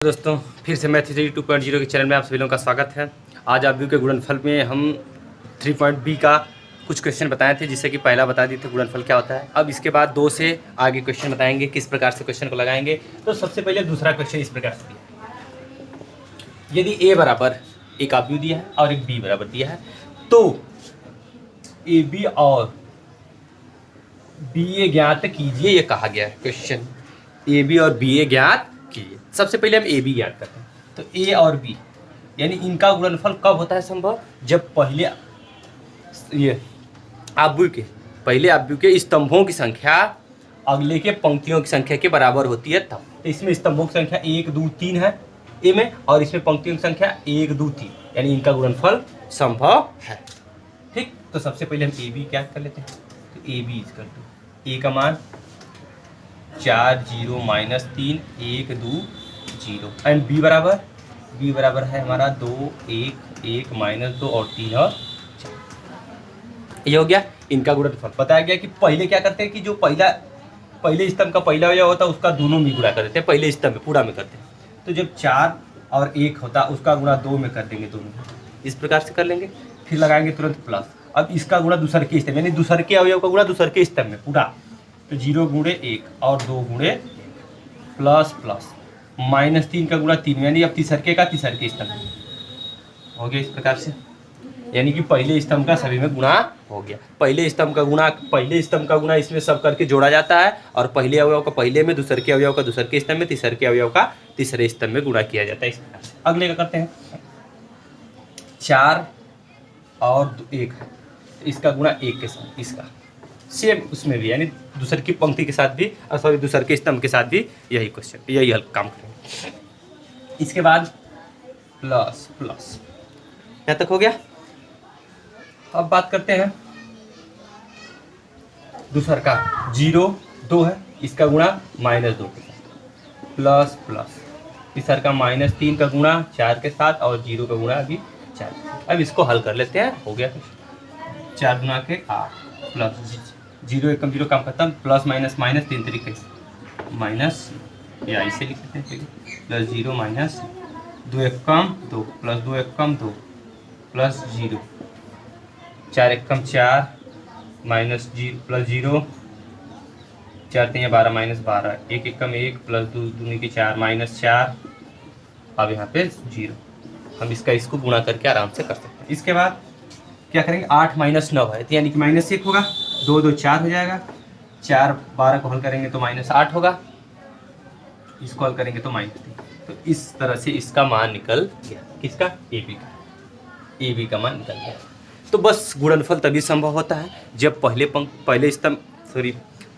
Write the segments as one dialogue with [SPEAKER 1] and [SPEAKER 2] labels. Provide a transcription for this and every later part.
[SPEAKER 1] दोस्तों फिर से मैथ 2.0 के चैनल में आप सभी लोगों का स्वागत है। आज आप के गुणनफल में हम 3.b का कुछ क्वेश्चन बताए थे, जिससे कि पहला बता दिए थे गुणनफल क्या होता है। अब इसके बाद 2 से आगे क्वेश्चन बताएंगे किस प्रकार से क्वेश्चन को लगाएंगे। तो सबसे पहले दूसरा क्वेश्चन इस प्रकार से दिया है, यदि a बराबर एक आव्यूह दिया है और एक b बराबर दिया है, तो ए बी और बी ए ज्ञात कीजिए, ये कहा गया है क्वेश्चन। ए बी और बी ए ज्ञात कीजिए। सबसे पहले हम ए बी ज्ञात करते हैं। तो ए और बी यानी इनका गुणनफल कब होता है संभव, जब पहले ये आव्यूह के स्तंभों की संख्या अगले के पंक्तियों की संख्या के बराबर होती है तब। तो इसमें स्तंभों की संख्या 1 2 3 है ए में, और इसमें पंक्तियों की संख्या 1 2 3, यानी इनका गुणनफल संभव है। ठीक, तो सबसे पहले हम ए बी ज्ञात कर लेते हैं। तो ए बी इक्वल टू ए का मान 4 0 -3 1 2 0 एंड बी बराबर है हमारा 2 1 1 -2 और 3 और 4। ये हो गया इनका गुणनफल। बताया गया कि पहले क्या करते हैं कि जो पहले स्तंभ का पहला अवयव होता है उसका दोनों में गुणा कर देते हैं, पहले स्तंभ में पूरा में करते हैं। तो जब 4 और 1 होता है उसका गुणा 2 में कर देंगे, दोनों इस प्रकार से कर लेंगे। फिर लगाएंगे तुरंत प्लस। अब इसका गुणा दूसरे के स्तंभ, यानी दूसरे के अवयव का गुणा दूसरे के स्तंभ में पूरा। तो 0 गुणे 1 और 2 गुणे प्लस -3 का गुणा 3, यानी अब तीसरे का तीसरे स्तंभ हो गया इस प्रकार से। यानी कि पहले स्तंभ का सभी में गुणा हो गया। पहले स्तंभ का गुणा इसमें सब करके जोड़ा जाता है, और पहले अवयव का पहले में, दूसरे के अवयव का दूसरे के स्तंभ में, तीसरे के अवयव का तीसरे स्तंभ में गुणा किया जाता है इस प्रकार से। अगले का करते हैं। 4 और 1 है, इसका गुणा 1 के साथ, इसका सेम उसमें भी, यानी दूसरे की पंक्ति के साथ भी, और सॉरी दूसरे के स्तंभ के साथ भी यही क्वेश्चन, यही हल काम करेंगे। इसके बाद प्लस यहाँ तक हो गया। अब बात करते हैं दूसरा का। 0 2 है, इसका गुणा -2 के साथ, प्लस तीसरा का -3 का गुणा 4 के साथ, और 0 का गुणा अभी 4। अब इसको हल कर लेते हैं। हो गया 4 गुणा के 8 प्लस 0 1 0 काम खत्म, प्लस माइनस 3 तरीके से माइनस, या इसे लिख लेते हैं प्लस 0 माइनस 2 1 कम 2 प्लस 2 1 कम 2 प्लस 0 4 1 कम 4 माइनस 0 प्लस 0 4 3 12 माइनस 12 1 1 कम 1 प्लस 2 2 के 4 माइनस 4। अब यहाँ पे 0, हम इसको गुणा करके आराम से कर सकते हैं। इसके बाद क्या करेंगे, 8 -9 है, तो यानी कि -1 होगा, 2 2 4 हो जाएगा, 4 12 को हल करेंगे तो -8 होगा, इसको हल करेंगे तो -3। तो इस तरह से इसका मान निकल गया। किसका? ए बी का मान निकल गया। तो बस गुणनफल तभी संभव होता है जब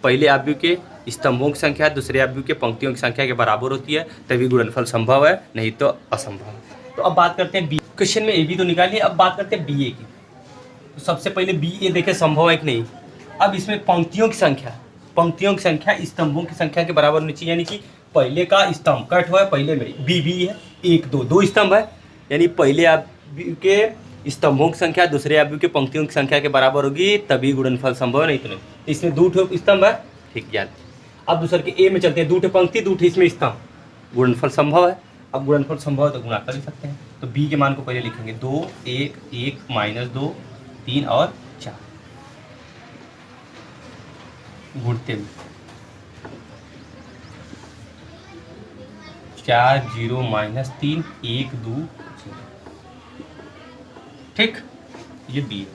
[SPEAKER 1] पहले आव्यूह के स्तंभों की संख्या दूसरे आव्यूह के पंक्तियों की संख्या के बराबर होती है, तभी गुणनफल संभव है, नहीं तो असंभव है। तो अब बात करते हैं बी। क्वेश्चन में ए बी तो निकालिए, अब बात करते हैं बी ए की। तो सबसे पहले बी ए देखें संभव है कि नहीं। अब इसमें पंक्तियों की संख्या स्तंभों की संख्या के बराबर होनी चाहिए, यानी कि पहले का स्तंभ कट हुआ है, पहले में बी है 1 2 स्तंभ है, यानी पहले आव्यूह के स्तंभों की संख्या दूसरे आव्यूह के पंक्तियों की संख्या के बराबर होगी, तभी गुणनफल संभव है, नहीं तो नहीं। इसमें 2 स्तंभ है, ठीक याद। अब दूसरे के ए में चलते हैं, 2 पंक्ति 2 इसमें स्तंभ, गुणनफल संभव है। अब गुणनफल संभव है तो गुणा कर ही सकते हैं। तो बी के मान को पहले लिखेंगे 2 1 1 -2 3 और 4 गुणते में 4 0 -3 1 2 0। ठीक, ये बी।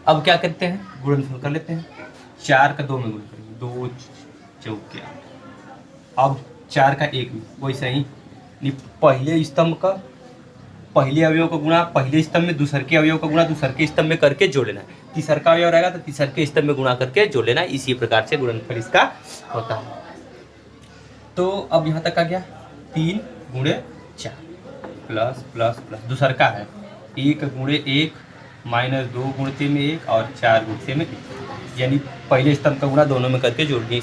[SPEAKER 1] अब क्या करते हैं, गुणनफल कर लेते हैं। 4 का 2 में गुण करेंगे, 2 4 8। अब 4 का 1 में वैसे ही पहले स्तंभ का पहले अवयव का गुणा पहले स्तंभ में, दूसरे के अवयव का गुणा दूसरे के स्तंभ में करके जोड़ लेना है। तीसरा का अवयव रहेगा तो तीसरे के स्तंभ में गुणा करके जोड़ लेना है। इसी प्रकार से गुणनफल इसका होता है। तो अब यहाँ तक आ गया 3 गुणे 4 प्लस दूसरा का है 1 गुणे 1 -2 गुणते में 1 और 4 गुणते में 1, यानी पहले स्तंभ का गुणा दोनों में करके जोड़ दिए।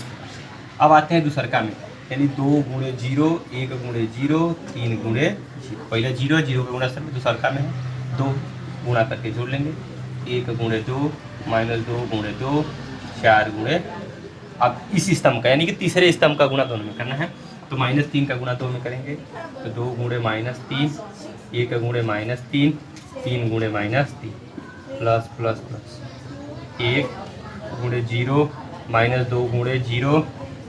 [SPEAKER 1] अब आते हैं दूसरा का में, यानी 2 गुणे 0 1 गुणे 0 3 गुणे 0। पहले 0 का गुणा सब दूसरा का में है, 2 गुणा करके जोड़ लेंगे, 1 गुणे 2 -2 गुणे 2 4 गुणे अब इस स्तंभ का यानी कि तीसरे स्तंभ का गुणा दोनों में करना है। तो -3 का गुणा 2 में करेंगे तो 2 गुणे -3, 1 का गुणे -3, 3 गुणे -3 प्लस प्लस प्लस 1 गुणे 0 -2 गुणे 0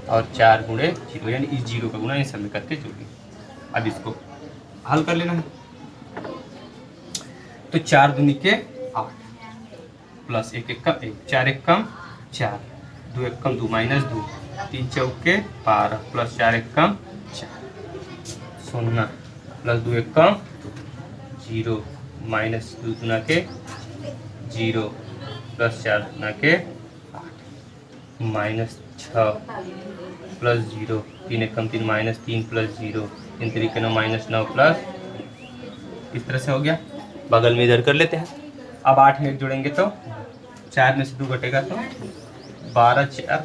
[SPEAKER 1] और 4 गुणे 0, यानी इस 0 का गुणा इन सब में करके जोड़ेंगे। अब इसको हल कर लेना है। तो 4 दूनी के 8 प्लस 1 एक कम 1, 4 एक कम 4, 2 एक कम 2 -2, 3 चौके 12 प्लस 4 एक कम 4 0 प्लस 2 एक कम 0 -2 गुना के 0 प्लस 4 गुना के 8 -6 प्लस 0, 3 एक कम 3 -3 प्लस 0, 3 तरीके 9 -9 प्लस, इस तरह से हो गया। बगल में इधर कर लेते हैं। अब 8 में 1 जोड़ेंगे तो 4 में से 2 घटेगा तो 12 4,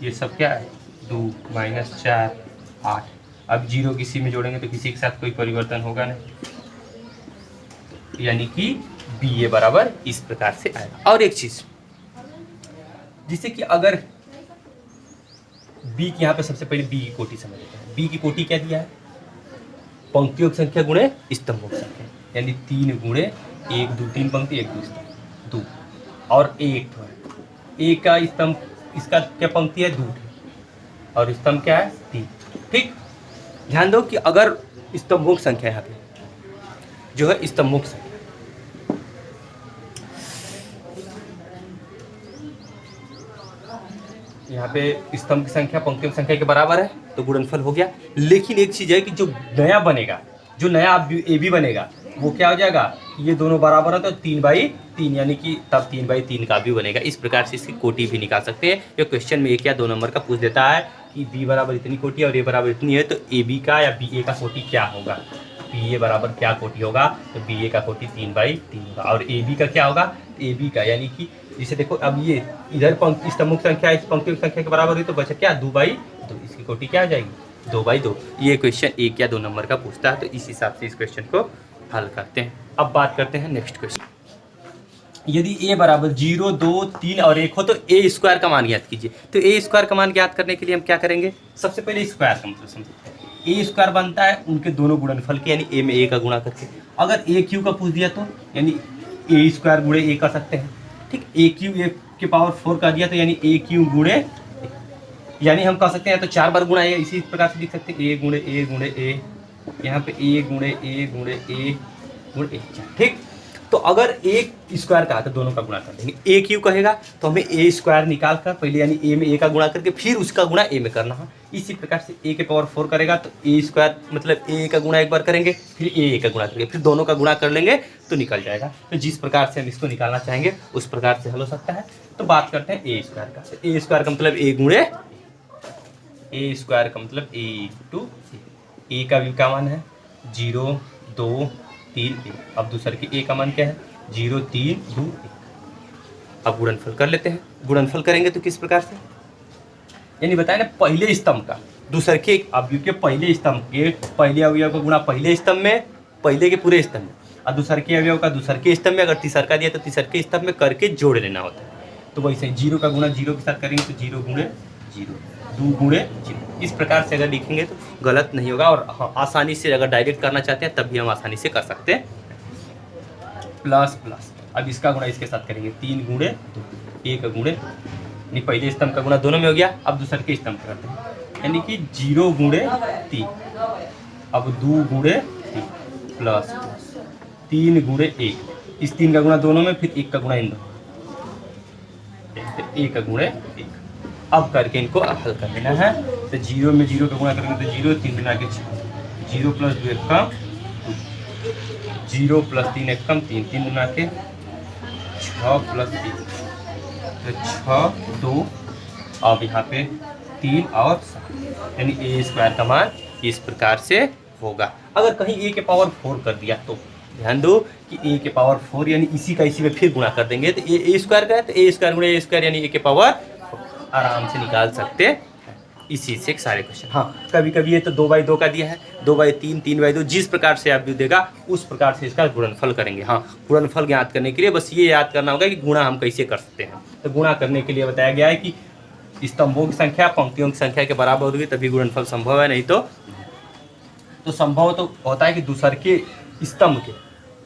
[SPEAKER 1] ये सब क्या है 2 -4 8। अब 0 किसी में जोड़ेंगे तो किसी के साथ कोई परिवर्तन होगा नहीं, यानी कि BA बराबर इस प्रकार से आएगा। और एक चीज, जिससे कि अगर B की यहाँ पे सबसे पहले B की कोटि समझ लेते हैं। B की कोटि क्या दिया है, पंक्तियों की संख्या गुणे स्तंभों की संख्या, यानी 3 गुणे 1 2 3 पंक्ति 1 2 स्तंभ 2 और 1 तो है। A का स्तंभ, इसका क्या पंक्ति है 2 और स्तंभ क्या है 3। ठीक, ध्यान दो कि अगर स्तंभों की संख्या यहाँ पे जो है स्तंभों की संख्या यहाँ पे स्तंभ की संख्या पंक्तियों की संख्या के बराबर है तो गुणनफल हो गया। लेकिन एक चीज है कि जो नया बनेगा, जो नया AB बनेगा वो क्या हो जाएगा, ये दोनों बराबर है तो 3/3, यानी कि तब 3/3 का भी बनेगा। इस प्रकार से इसकी कोटि भी निकाल सकते हैं। ये क्वेश्चन में 1 या 2 नंबर का पूछ देता है कि B बराबर इतनी कोटि और A बराबर इतनी है तो AB का या BA का कोटि क्या होगा। BA बराबर क्या कोटि होगा, तो BA का कोटि 3/3 होगा। और AB का क्या होगा, AB का यानी कि जिसे देखो अब ये इधर पंक्ति स्तंभों की संख्या इस पंक्ति की संख्या के बराबर हुई तो बचा क्या 2/2, इसकी कोटि क्या आ जाएगी 2/2। ये क्वेश्चन 1 या 2 नंबर का पूछता है, तो इस हिसाब से इस क्वेश्चन को हल करते हैं। अब बात करते हैं नेक्स्ट क्वेश्चन। यदि A बराबर 0 2 3 और 1 हो तो A² का मान ज्ञात कीजिए। तो A² का मान ज्ञात करने के लिए हम क्या करेंगे, सबसे पहले स्क्वायर का मतलब समझते हैं। A² बनता है उनके दोनों गुणनफल के, यानी A में A का गुणा करके। अगर AQ का पूछ दिया तो यानी A² गुणे A कर सकते हैं। ठीक, AQ A के पावर 4 का दिया तो यानी AQ गुणे, यानी हम कह सकते हैं तो 4 बार गुणा A, इसी प्रकार से लिख सकते हैं A गुणे A गुणे A, यहाँ पे A गुणे A गुणे A गुणे A। ठीक, तो अगर A² का तो दोनों का गुणा कर देंगे। AQ कहेगा तो हमें A² निकाल कर पहले यानी A में A का गुणा करके फिर उसका गुणा A में करना है। इसी प्रकार से A के पावर 4 करेगा तो A² मतलब A का गुणा एक बार करेंगे फिर A का गुणा करेंगे फिर दोनों का गुणा कर लेंगे तो निकल जाएगा। तो जिस प्रकार से हम इसको निकालना चाहेंगे उस प्रकार से हल हो सकता है। तो बात करते हैं A² का। तो A² का मतलब A गुणे A² का मतलब A × A का भी क्या मान है 0 2 3 1। अब दूसरे के A का मान क्या है 0 3 2 1। अब गुणनफल कर लेते हैं। गुणनफल करेंगे तो किस प्रकार से, यानी बताए ना पहले स्तंभ का दूसरे के अवयव के पहले स्तंभ के पहले अवयव का गुणा पहले स्तंभ में, पहले के पूरे स्तंभ में, और दूसरे के अवयव का दूसरे के स्तंभ में, अगर तीसरा का दिया तो तीसरे के स्तंभ में करके जोड़ लेना होता है। तो वैसे 0 का गुणा 0 के साथ करेंगे तो 0 गुणे 0 2 गुणे 0। इस प्रकार से अगर लिखेंगे तो गलत नहीं होगा। और हाँ, आसानी से अगर डायरेक्ट करना चाहते हैं तब भी हम आसानी से कर सकते हैं। प्लस प्लस, अब इसका गुणा इसके साथ करेंगे 3 गुणे 2, 1 गुणे नहीं पहले स्तंभ का गुणा दोनों में हो गया। अब दूसरे के स्तंभ का करते हैं यानी कि 0 गुणे 3, अब 2 गुणे 3 प्लस 3 गुणे 1, इस 3 का गुणा दोनों में फिर 1 का गुणा इन दोनों, 1 का गुणे 1। अब करके इनको हल कर लेना है। तो 0 में 0 का गुणा करेंगे तो 0 3 गुना के 6, 0 प्लस 2 1 कम 0 प्लस 3 1 कम 3 3 गुना के 6 प्लस 3 तो 6 2। अब यहाँ पे 3 और 7 यानी A² का मान इस प्रकार से होगा। अगर कहीं A के पावर 4 कर दिया तो ध्यान दो कि A के पावर 4 यानी इसी का इसी में फिर गुणा कर देंगे तो A² का है तो A² गुणे A² यानी A के पावर आराम से निकाल सकते हैं इसी से सारे क्वेश्चन। हाँ, कभी कभी ये तो 2/2 का दिया है, 2/3 3/2, जिस प्रकार से आप भी देगा उस प्रकार से इसका गुणनफल करेंगे। हाँ, गुणनफल ज्ञात करने के लिए बस ये याद करना होगा कि गुणा हम कैसे कर सकते हैं। तो गुणा करने के लिए बताया गया है कि स्तंभों की संख्या पंक्तियों की संख्या के बराबर होगी तभी गुणनफल संभव है, नहीं तो संभव तो होता है कि दूसर के स्तंभ के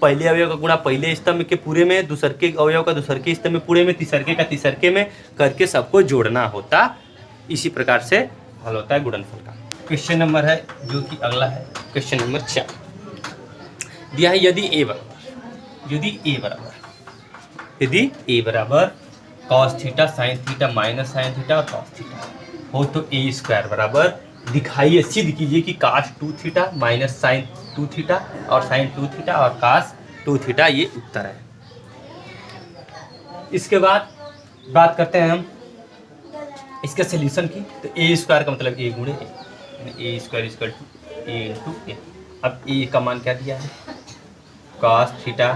[SPEAKER 1] पहले अवयव का गुणा पहले स्तंभ के पूरे में, दूसर के अवयव का दूसर के स्तंभ में पूरे में, तीसरके का तीसरके में करके सबको जोड़ना होता। इसी प्रकार से हल होता है गुणनफल का। क्वेश्चन नंबर है जो कि अगला है, क्वेश्चन नंबर 4 दिया है। यदि ए बराबर cos theta sin theta minus sin theta और cos थीटा हो तो ए स्क्वायर बराबर दिखाइए, सिद्ध कीजिए कि cos 2 theta minus sin 2 theta और sin 2 थीटा और cos 2 थीटा ये उत्तर है। इसके बाद बात करते हैं हम इसके सॉल्यूशन की। तो ए स्क्वायर का मतलब ए गुणे A square equal to A into A. अब ए का मान क्या दिया है, cos theta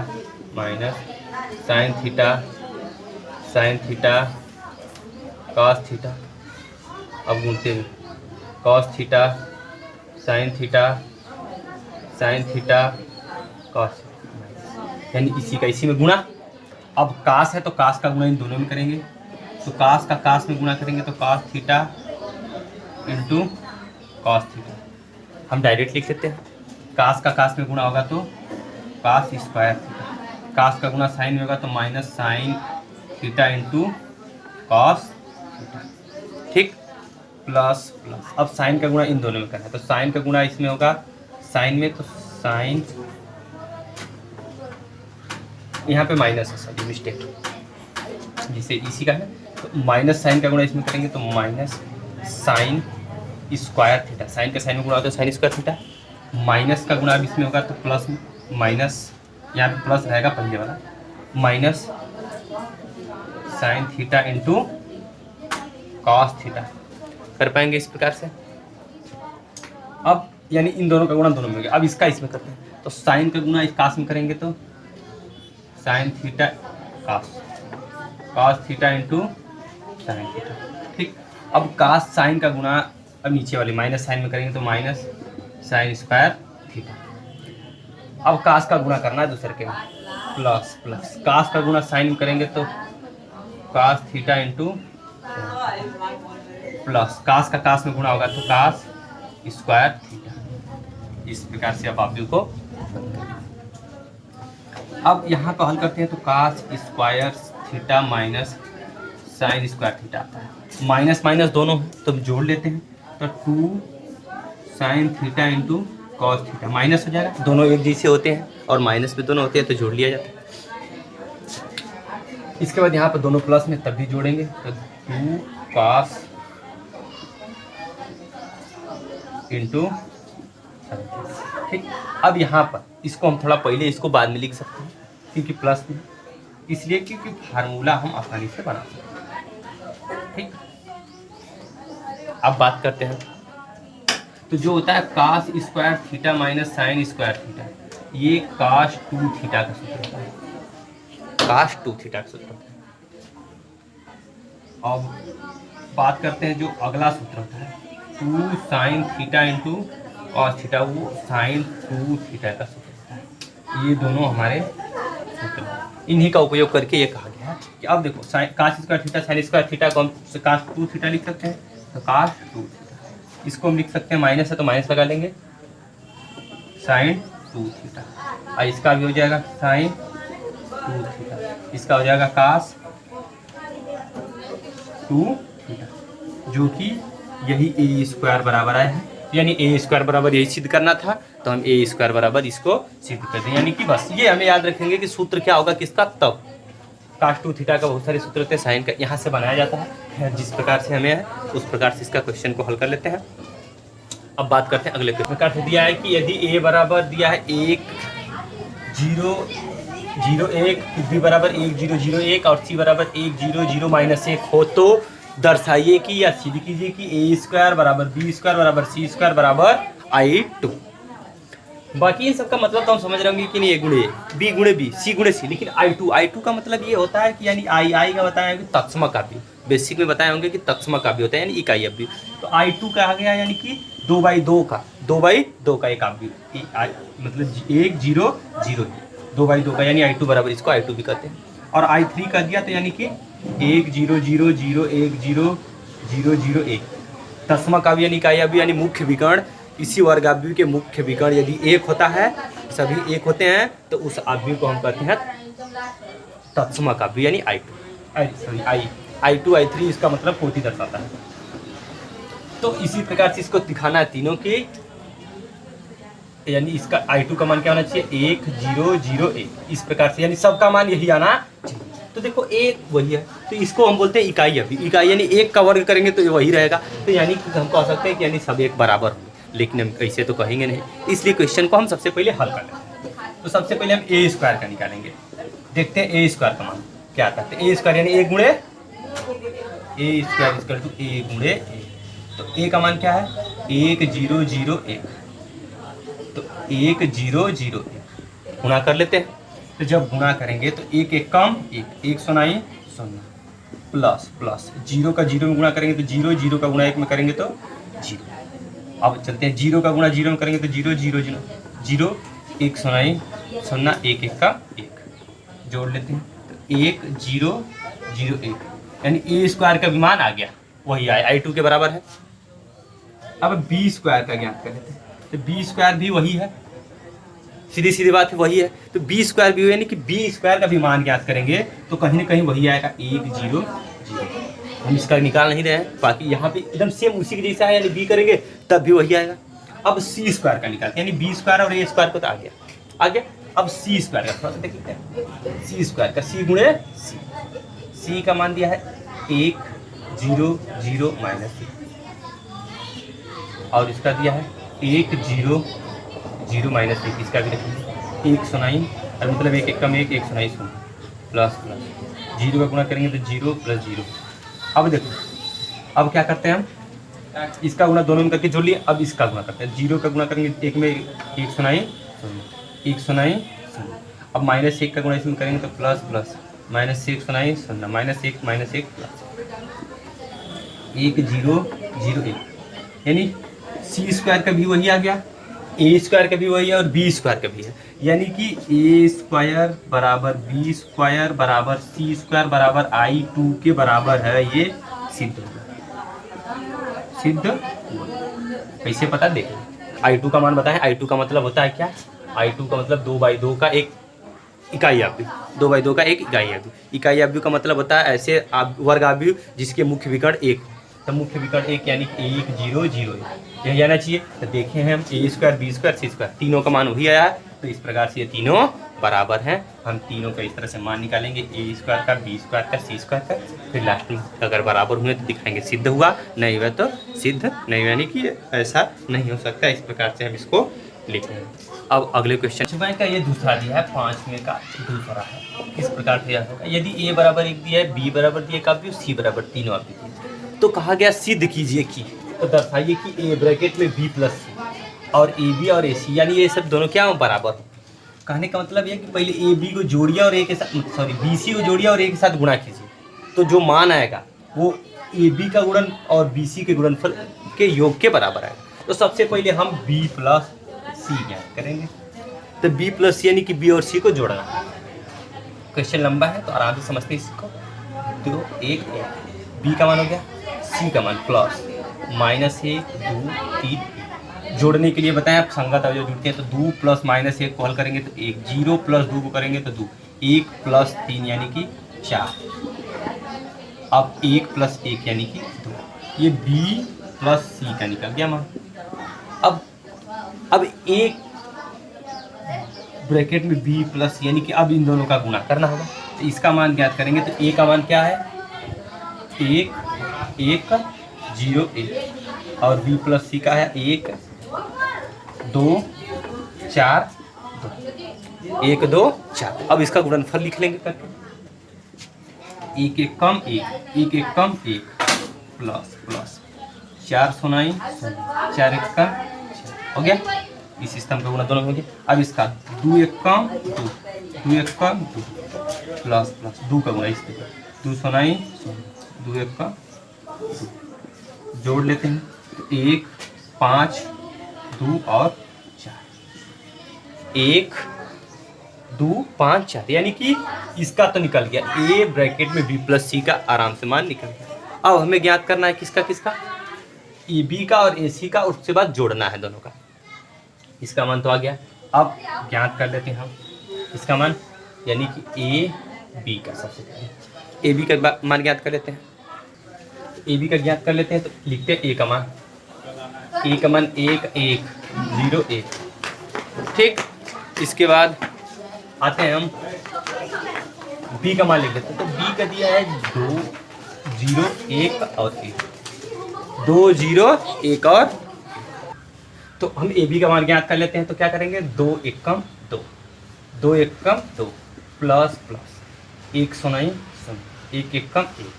[SPEAKER 1] minus sin theta cos theta. अब गुणते हैं cos theta sin theta cos, यानी इसी का इसी में गुणा। अब cos है तो cos का गुणा इन दोनों में करेंगे, तो cos का cos में गुणा करेंगे तो cos theta into cos theta. हम डायरेक्ट लिख सकते हैं, cos का cos में गुणा होगा तो cos स्क्वायर थीटा, cos का गुणा sin में होगा तो minus sin theta into cos theta, ठीक, प्लस। अब sin का गुणा इन दोनों में करना है तो sin का गुणा इसमें होगा sin में, तो sin यहाँ पे माइनस है, सॉरी मिस्टेक, जिसे इसी का है तो माइनस sin का गुणा इसमें करेंगे तो minus sin square theta. sin का sin में गुणा होता है sin स्क्वायर थीटा, माइनस का गुणा अब इसमें होगा तो प्लस माइनस, यहाँ पे प्लस रहेगा पहले वाला, minus sin theta into cos theta. कर पाएंगे इस प्रकार से। अब यानी इन दोनों का गुणा दोनों में हो गया। अब इसका इसमें करते हैं तो sin का गुणा इस cos में करेंगे तो sin theta cos theta into sin theta, ठीक। अब cos sin का गुणा अब नीचे वाले माइनस sin में करेंगे तो माइनस sin स्क्वायर थीटा। अब cos का गुणा करना है दूसरे के में, प्लस cos का गुणा sin में करेंगे तो cos theta into plus cos का cos में गुणा होगा तो cos स्क्वायर थीटा। इस प्रकार से अब आप को अब यहाँ को हल करते हैं तो cos square theta minus sin square theta आता है। माइनस माइनस दोनों तो जोड़ लेते हैं तो 2 sin theta into cos theta, minus हो जाएगा, दोनों एक जैसे होते हैं और माइनस भी दोनों होते हैं तो जोड़ लिया जाता है। इसके बाद यहाँ पर दोनों प्लस में तब भी जोड़ेंगे तो 2 cos इंटू, ठीक। अब यहाँ पर इसको हम थोड़ा पहले इसको बाद में लिख सकते हैं क्योंकि प्लस में, इसलिए क्योंकि फार्मूला हम आसानी से बना सकते हैं, ठीक। अब बात करते हैं तो जो होता है cos square theta minus sin square theta, ये cos 2 थीटा का सूत्र होता है, cos 2 थीटा का सूत्र होता है। अब बात करते हैं जो अगला सूत्र होता है 2 sin theta into cos theta, वो sin 2 थीटा का सूत्र होता है। ये दोनों हमारे सूत्र हैं, इन्हीं का उपयोग करके ये कहा गया है कि अब देखो cos square theta sin square theta को हम cos 2 थीटा लिख सकते हैं तो cos 2 थीटा, इसको हम लिख सकते हैं माइनस है तो माइनस लगा लेंगे sin 2 थीटा, और इसका भी हो जाएगा sin 2 थीटा, इसका हो जाएगा cos 2 थीटा, जो कि यही ए स्क्वायर बराबर आया है। यानी ए स्क्वायर बराबर यही सिद्ध करना था तो हम ए स्क्वायर बराबर इसको सिद्ध कर दें। यानी कि बस ये हमें याद रखेंगे कि सूत्र क्या होगा किसका, तब cos 2 थीटा का बहुत सारे सूत्र होते हैं, साइन का यहाँ से बनाया जाता है, जिस प्रकार से हमें है उस प्रकार से इसका क्वेश्चन को हल कर लेते हैं। अब बात करते हैं अगले प्रकार से दिया है कि यदि ए बराबर दिया है 1 0 0 1, बी बराबर 1 0 0 1 और सी बराबर 1 0 0 माइनस 1 हो तो दर्शाइए कि या सिद्ध कीजिए कि ए स्क्वायर बराबर बी स्क्वायर बराबर सी स्क्वायर बराबर I2। बाकी इन सबका मतलब तो हम समझ रहे होंगे कि नहीं, ए गुणे बी गुणे बी सी गुणे सी, लेकिन I2 का मतलब ये होता है कि यानी आई का बताया है कि तत्सम काव्य, बेसिक में बताए होंगे कि तत्सम काव्य होता है यानी इकाई अवयव। तो I2 कहा गया यानी कि 2/2 का एक काव्य, मतलब 1 0 0 2/2 का, यानी I2 बराबर इसको I2 भी कहते हैं। और I3 का दिया तो यानी कि 1 0 0 0 1 0 001। दसवां का भी यानी इकाई अवयव यानी मुख्य विकर्ण, इसी वर्ग अवयव के मुख्य विकर्ण यदि एक होता है, सभी एक होते हैं, तो उस अवयव को हम कहते हैं तत्समक अवयव यानी I2 I3 इसका मतलब कोटि दर्शाता है। तो इसी प्रकार से इसको दिखाना है तीनों के, यानी इसका I2 का मान क्या होना चाहिए 1 0 0 1, इस प्रकार से यानी सबका मान यही आना चाहिए। तो देखो एक वही है, तो इसको हम बोलते हैं इकाई अवयव। इकाई यानी एक का वर्ग करेंगे तो वही रहेगा, तो यानी कि हम कह सकते हैं कि यानी सब एक बराबर होंगे, लेकिन हम ऐसे तो कहेंगे नहीं, इसलिए क्वेश्चन को हम सबसे पहले हल कर लेंगे। तो सबसे पहले हम a स्क्वायर का निकालेंगे, देखते हैं a स्क्वायर का मान क्या आता है। तो a स्क्वायर यानी a गुणे a square equal to a गुणे a। तो a का मान क्या है 1 0 0 1, तो 1 0 0 1 गुणा कर लेते हैं। तो जब गुणा करेंगे तो एक एक कम एक सुनाई सुनना, प्लस प्लस जीरो का जीरो में गुणा करेंगे तो जीरो, जीरो का गुणा एक में करेंगे तो जीरो। अब चलते हैं जीरो का गुणा जीरो में करेंगे तो जीरो जीरो जीरो जीरो, एक सुनाई सुनना, एक एक का एक, जोड़ लेते हैं तो 1 0 0 1, यानी a स्क्वायर का विमान आ गया, वही आया I2 के बराबर है। अब b स्क्वायर का ज्ञात कर लेते हैं, तो b स्क्वायर भी वही है, सीधी सीधी बात है वही है। तो b स्क्वायर भी यानी कि b स्क्वायर का भी मान ज्ञात करेंगे तो कहीं ना कहीं वही आएगा 1 0 0। हम इसका निकाल नहीं रहे हैं, बाकी यहाँ पे एकदम सेम उसी के जैसा है, यानी b करेंगे तब भी वही आएगा। अब c स्क्वायर का निकालते हैं, यानी b स्क्वायर और a स्क्वायर को तो आ गया। अब c स्क्वायर का थोड़ा सा देख लेते हैं, c स्क्वायर का c गुणे c का मान दिया है 1 0 0 -1, और इसका दिया है 1 0 0 -1, इसका भी रखेंगे 1 सुनाई, और मतलब एक एक कम एक सुनाई सुन, प्लस प्लस जीरो का गुणा करेंगे तो 0 + 0। अब देखो, अब क्या करते हैं हम, इसका गुणा दोनों में करके जोड़ लिए, अब इसका गुणा करते हैं। जीरो का गुणा करेंगे एक में एक सुनाई सुन, एक सुनाई सुन, अब -1 का गुणा इसमें करेंगे तो प्लस प्लस -1 सुनाई सुनना, -1 -1 प्लस 1 0 0 1, यानी c स्क्वायर का भी वही आ गया, a स्क्वायर का भी वही है और b स्क्वायर का भी है, यानी कि a स्क्वायर बराबर b स्क्वायर बराबर c स्क्वायर बराबर I2 के बराबर है, ये सिद्ध कैसे पता देखें। I2 का मान बताएं, I2 का मतलब होता है क्या, I2 का मतलब 2/2 का एक इकाई अवयव, 2/2 का एक इकाई अवयव। इकाई अवयव का मतलब होता है ऐसे वर्ग अवयव जिसके मुख्य विकर्ण एक हो, तो मुख्य विकर्ण एक यानी 1 0 0 1 यही आना चाहिए। तो देखें हैं हम a square b square c square तीनों का मान वही आया है, तो इस प्रकार से ये तीनों बराबर हैं। हम तीनों का इस तरह से मान निकालेंगे, a स्क्वायर का b स्क्वायर का c स्क्वायर का, फिर लास्ट में अगर बराबर हुए तो दिखाएंगे सिद्ध हुआ, नहीं हुआ तो सिद्ध नहीं, यानी कि ऐसा नहीं हो सकता। इस प्रकार से हम इसको लिखेंगे। अब अगले क्वेश्चन का ये दूसरा दिया है, 5वें का दूसरा है, इस प्रकार से यह होगा यदि a बराबर 1 दिया है, b बराबर दिया का अवयव, c बराबर तीनों अवयव दिए, तो कहा गया सिद्ध कीजिए कि, तो दर्शाइए कि a ब्रैकेट में b + c और ab और ac यानी ये सब दोनों क्या हो बराबर हो। कहने का मतलब ये कि पहले ab को जोड़िए और a के साथ, सॉरी bc को जोड़िए और a के साथ गुणा कीजिए, तो जो मान आएगा वो ab का गुणन और bc के गुणनफल के योग के बराबर आएगा। तो सबसे पहले हम b + c ज्ञात करेंगे, तो b + c यानी कि b और c को जोड़ना है। क्वेश्चन लंबा है तो आराम से समझते हैं इसको। 2 1 1 b का मान हो गया, c का मान प्लस -1 2 3, जोड़ने के लिए बताएं आप संगत अवयव जुड़ते हैं, तो 2 + -1 को हल करेंगे तो 1, 0 + 2 को करेंगे तो 2, 1 + 3 यानी कि 4, अब 1 + 1 यानी कि 2, ये b + c का निकल गया मान। अब एक ब्रैकेट में b + यानी कि अब इन दोनों का गुणा करना होगा, तो इसका मान ज्ञात करेंगे। तो a का मान क्या है 1 1 0 1, और b + c का है 1 2 4 2, 1 2 4। अब इसका गुणनफल लिख लेंगे करके, 1 1 कम 1 1 1 कम 1 प्लस प्लस 4 सुनाई 4 1 कम 4 हो गया। इस सिस्टम का गुणा दोनों हो गया। अब इसका 2 1 कम 2 2 1 कम 2 प्लस प्लस 2 का गुणा इसके 2 सुनाई 2 1 कम 2, जोड़ लेते हैं तो 1 5 2 और 4, 1 2 5 4, यानी कि इसका तो निकल गया, a ब्रैकेट में b + c का आराम से मान निकल गया। अब हमें ज्ञात करना है किसका किसका, ए बी का और ए सी का, उसके बाद जोड़ना है दोनों का। इसका मान तो आ गया, अब ज्ञात कर लेते हैं हम इसका मान, यानी कि ए बी का। सबसे पहले ए बी का मान ज्ञात कर लेते हैं। ए बी का ज्ञात कर लेते हैं तो लिखते हैं ए का मान, ए का मान 1 1 0 1। ठीक, इसके बाद आते हैं हम बी का मान लिख देते हैं। तो बी का दिया है 2 0 1 और 1, 2 0 1 और। तो हम ए बी का मान ज्ञात कर लेते हैं। तो क्या करेंगे, 2 1 कम 2, 2 1 कम 2, प्लस प्लस 1 सुनाई 1 1 कम 1।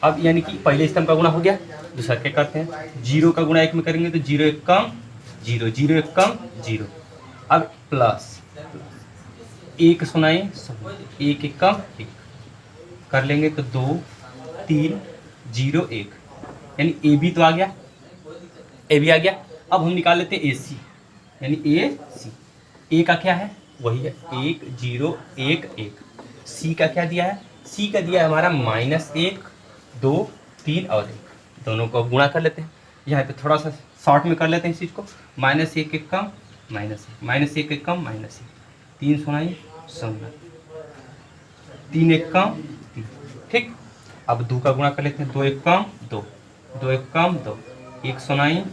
[SPEAKER 1] अब यानी कि पहले स्तंभ का गुणा हो गया, दूसरा क्या करते हैं, 0 का गुणा 1 में करेंगे तो 0 1 कम 0, 0 1 कम 0। अब प्लस 1 सुनाई 1 1 कम 1 कर लेंगे तो 2 3 0 1, यानी ए बी तो आ गया, ए बी आ गया। अब हम निकाल लेते हैं ए सी, यानी ए सी। ए का क्या है, वही है 1 0 1 1। सी का क्या दिया है, सी का दिया है हमारा -1 2 3 और 1। दोनों को गुणा कर लेते हैं। यहाँ पे थोड़ा सा शॉर्ट में कर लेते हैं इस चीज़ को, -1 1 कम -1 -1 1 कम -1, 3 सुनाई 3 1 कम 3। ठीक, अब 2 का गुणा कर लेते हैं, 2 1 कम 2, 2 1 कम 2, 1 सुनाई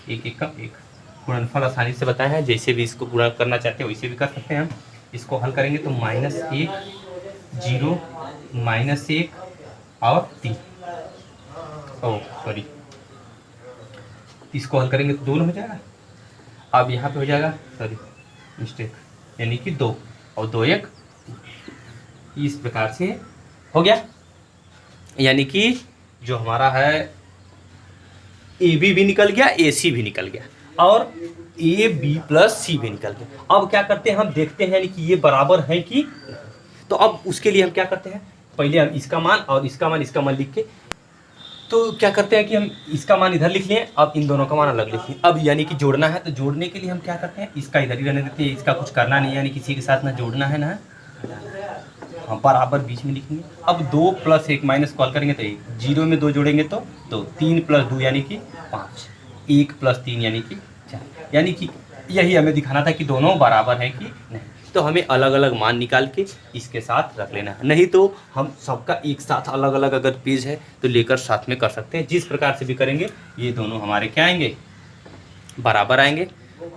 [SPEAKER 1] 1 1 कम 1। गुणनफल आसानी से बताया है, जैसे भी इसको गुणा करना चाहते हैं वैसे भी कर सकते हैं हम। इसको हल करेंगे तो -1 0 -1 और 3, सॉरी, इसको हल करेंगे तो 2 हो जाएगा। अब यहाँ पे हो जाएगा, सॉरी मिस्टेक, यानी कि 2 और 2 1 इस प्रकार से हो गया। यानी कि जो हमारा है ए बी भी निकल गया, ए सी भी निकल गया और ए बी प्लस सी भी निकल गया। अब क्या करते हैं, हम देखते हैं यानी कि ये बराबर है कि। तो अब उसके लिए हम क्या करते हैं, पहले हम इसका मान और इसका मान लिख के, तो क्या करते हैं कि हम इसका मान इधर लिख लें, अब इन दोनों का मान अलग लिख लें। अब यानी कि जोड़ना है, तो जोड़ने के लिए हम क्या करते हैं, इसका इधर ही रहने देते हैं, इसका कुछ करना नहीं है, यानी किसी के साथ ना जोड़ना है ना हम बराबर बीच में लिखेंगे। अब 2 + 1 माइनस कॉल करेंगे तो 1, 0 में 2 जोड़ेंगे तो 2, 3 + 2 यानी कि 5, 1 + 3 यानी कि 4। यानी कि यही हमें दिखाना था कि दोनों बराबर हैं कि नहीं। तो हमें अलग अलग मान निकाल के इसके साथ रख लेना है, नहीं तो हम सबका एक साथ अलग अलग अगर पेज है तो लेकर साथ में कर सकते हैं। जिस प्रकार से भी करेंगे ये दोनों हमारे क्या आएंगे, बराबर आएंगे।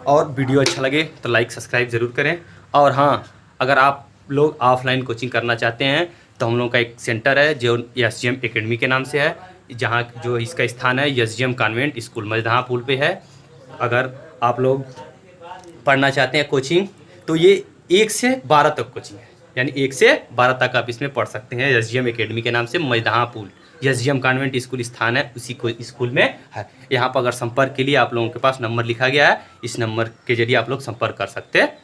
[SPEAKER 1] और वीडियो अच्छा लगे तो लाइक सब्सक्राइब ज़रूर करें। और हाँ, अगर आप लोग ऑफलाइन कोचिंग करना चाहते हैं तो हम लोग का एक सेंटर है जो SGM एकेडमी के नाम से है, जहाँ जो इसका स्थान है SGM कॉन्वेंट स्कूल मजदहा पुल पे है। अगर आप लोग पढ़ना चाहते हैं कोचिंग तो ये 1 से 12 तक कोचिंग है, यानी 1 से 12 तक आप इसमें पढ़ सकते हैं। SGM एकेडमी के नाम से मजदहा पुल SGM कॉन्वेंट स्कूल स्थान है, उसी को स्कूल में है। यहाँ पर अगर संपर्क के लिए आप लोगों के पास नंबर लिखा गया है, इस नंबर के जरिए आप लोग संपर्क कर सकते हैं।